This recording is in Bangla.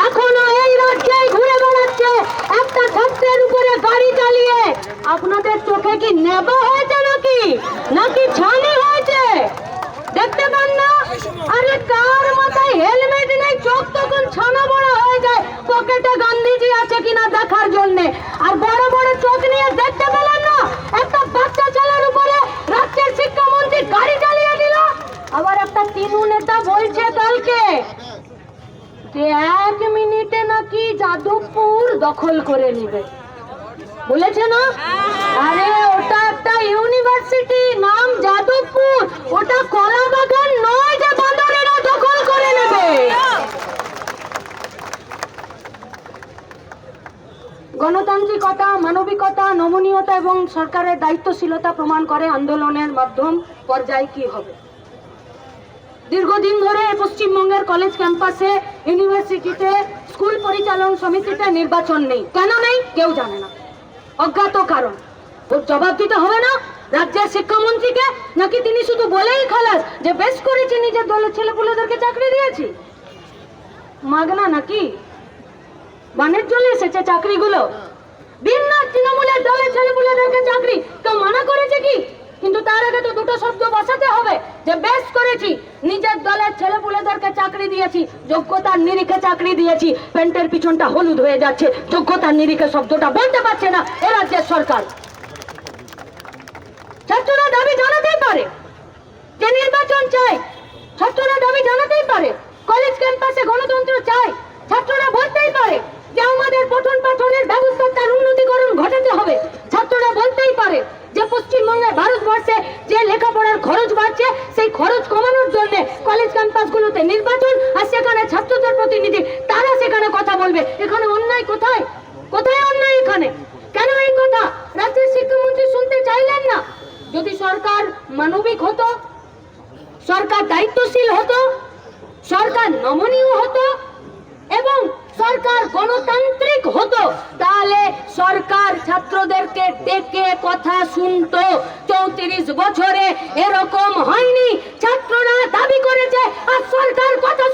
এখনো এই রাজ্যে ঘুরে বেড়াচ্ছে একটা ছাত্রের উপরে গাড়ি চালিয়ে। আপনাদের চোখে কি নেবা হয়েছে নাকি নাকি ছানি হয়েছে? দেখতে পান না? আরে কার মাথায় হেলমেট নেই, চোখ তখন ছানা বড় হয়ে যায় পকেটে গান্ধীজি আছে কিনা দেখার জন্য। আর বড় বড় চোখ নিয়ে দেখতে পেলেন না একটা বাচ্চা ছেলের উপরে রাজ্যের শিক্ষামন্ত্রী গাড়ি চালিয়ে দিল। আবার একটা তৃণমূল নেতা বলছে কালকে যে 1 মিনিটে নাকি যাদবপুর দখল করে নেবে, বলেছে না? আরে ওটা একটা ইউনিভার্সিটি, নাম যাদবপুর, ওটা কলা বাগান নয় যে বান্দরেরা দখল করে নেবে। গণতান্ত্রিকতা, মানবিকতা, নমনীয়তা এবং সরকারের দায়িত্বশীলতা প্রমাণ করে আন্দোলনের মাধ্যম পর্যায়ে কি হবে। দীর্ঘদিন ধরে পশ্চিমবঙ্গের কলেজ ক্যাম্পাসে, ইউনিভার্সিটিতে, স্কুল পরিচালন সমিতিতে নির্বাচন নেই। কেন নেই কেউ জানে না, অজ্ঞাত কারণ। ওর জবাব দিতে হবে না রাজ্যের শিক্ষামন্ত্রীকে? নাকি তিনি শুধু বলেই খালাস যে বেশ করেছি, নিজের দলের ছেলেপুলেদেরকে চাকরি দিয়েছি? মাগনা নাকি? বানের চলে এসেছে চাকরিগুলো? ভিন্ন তৃণমূলের দলের ছেলেপুলেদেরকে চাকরি কেউ মানা করেছে কি? কিন্তু তার আগে তো দুটো শব্দ বসাতে হবে যে বেশ করেছি, নিজের দলের ছেলেপুলেদেরকে চাকরি দিয়েছি, যোগ্যতার নিরিখে চাকরি দিয়েছি। প্যান্টের পিছনটা হলুদ হয়ে যাচ্ছে, যোগ্যতার নিরিখে শব্দটা বলতে পারছে না এ রাজ্যের সরকার। ছাত্ররা দাবি জানাতেই পারে যে নির্বাচন চাই, ছাত্ররা দাবি জানাতেই পারে কলেজ ক্যাম্পাসে গণতন্ত্র চাই, ছাত্ররা বলতেই পারে যে আমাদের পঠন পাঠনের ব্যবস্থা, তার উন্নতিকরণ ঘটাতে হবে। ছাত্ররা বলতেই পারে যে পশ্চিমবঙ্গে, ভারতবর্ষে যে লেখাপড়ার খরচ বাড়ছে সেই খরচ কমানোর জন্য কলেজ ক্যাম্পাসগুলোতে নির্বাচন, আর সেখানে ছাত্রদের প্রতিনিধি তারা সেখানে কথা বলবে। এখানে অন্যায় কোথায়? কোথায় অন্যায় এখানে? কেন এই কথা রাজ্যের শিক্ষামন্ত্রী শুনতে চাইলেন না? যদি সরকার মানবিক হতো, সরকার দায়িত্বশীল হতো, সরকার নমনীয় হতো এবং সরকার গণতান্ত্রিক হতো, তাহলে সরকার ছাত্রদেরকে ডেকে কথা শুনতো। 34 বছরে এরকম হয়নি। ছাত্ররা দাবি করেছে আর সরকার কথা